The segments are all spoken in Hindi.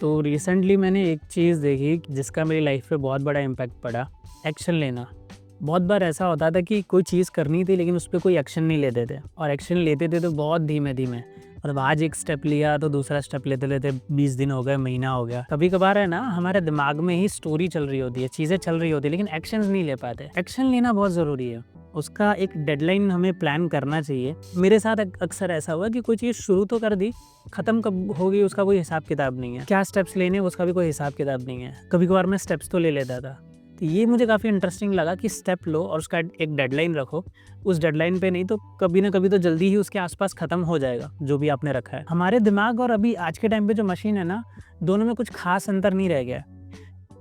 तो रिसेंटली मैंने एक चीज़ देखी जिसका मेरी लाइफ पे बहुत बड़ा इम्पैक्ट पड़ा, एक्शन लेना। बहुत बार ऐसा होता था कि कोई चीज़ करनी थी लेकिन उस पे कोई एक्शन नहीं लेते थे और एक्शन लेते थे तो बहुत धीमे-धीमे। मतलब आज एक स्टेप लिया तो दूसरा स्टेप लेते-लेते 20 दिन हो गए, महीना हो गया। कभी-कभार है ना हमारे दिमाग में ही स्टोरी चल रही होती है, चीज़ें चल रही होती है लेकिन एक्शंस नहीं ले पाते। एक्शन लेना बहुत ज़रूरी है। उसका एक डेडलाइन हमें प्लान करना चाहिए। मेरे साथ अक्सर ऐसा हुआ कि कोई चीज़ शुरू तो कर दी, खत्म कब होगी उसका कोई हिसाब किताब नहीं है। क्या स्टेप्स लेने उसका भी कोई हिसाब किताब नहीं है। कभी-कभार मैं स्टेप्स तो ले लेता था। तो ये मुझे काफ़ी इंटरेस्टिंग लगा कि स्टेप लो और उसका एक डेडलाइन रखो। उस डेडलाइन पे नहीं तो कभी ना कभी तो जल्दी ही उसके आसपास खत्म हो जाएगा, जो भी आपने रखा है। हमारे दिमाग और अभी आज के टाइम पे जो मशीन है ना, दोनों में कुछ खास अंतर नहीं रह गया है।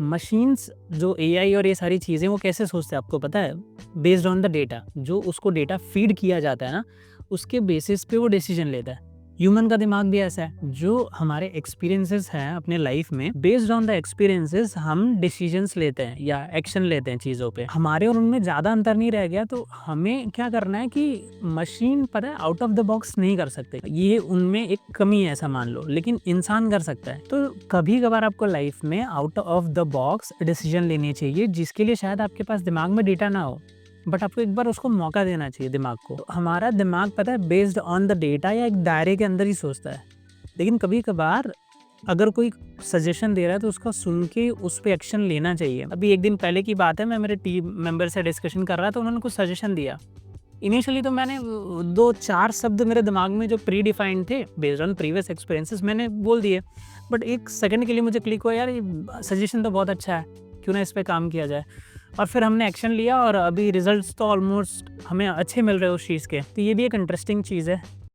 मशीन्स जो एआई और ये सारी चीज़ें वो कैसे सोचते हैं आपको पता है? बेस्ड ऑन द डेटा, जो उसको डेटा फीड किया जाता है ना, उसके बेसिस पे वो डिसीजन लेता है। ह्यूमन का दिमाग भी ऐसा है, जो हमारे एक्सपीरियंसेस हैं अपने लाइफ में, बेस्ड ऑन द एक्सपीरियंसेस हम डिसीजंस लेते हैं या एक्शन लेते हैं चीज़ों पे। हमारे और उनमें ज़्यादा अंतर नहीं रह गया, तो हमें क्या करना है कि मशीन पता है आउट ऑफ द बॉक्स नहीं कर सकते, ये उनमें एक कमी है ऐसा मान लो, लेकिन इंसान कर सकता है। तो कभी कभार आपको लाइफ में out of the box decision लेने चाहिए, जिसके लिए शायद आपके पास दिमाग में डेटा ना हो, बट आपको एक बार उसको मौका देना चाहिए दिमाग को। तो हमारा दिमाग पता है बेस्ड ऑन द डेटा या एक दायरे के अंदर ही सोचता है, लेकिन कभी कभार अगर कोई सजेशन दे रहा है तो उसका सुन के उस पर एक्शन लेना चाहिए। अभी एक दिन पहले की बात है, मैं मेरे टीम मेंबर से डिस्कशन कर रहा था, उन्होंने कुछ सजेशन दिया। इनिशियली तो मैंने 2-4 शब्द मेरे दिमाग में जो प्री डिफाइंड थे बेस्ड ऑन प्रीवियस एक्सपीरियंसेस मैंने बोल दिए, बट एक सेकंड के लिए मुझे क्लिक हुआ, यार ये सजेशन तो बहुत अच्छा है, क्यों ना इस पे काम किया जाए। और फिर हमने एक्शन लिया और अभी रिजल्ट्स तो ऑलमोस्ट हमें अच्छे मिल रहे हैं उस चीज़ के। तो ये भी एक इंटरेस्टिंग चीज़ है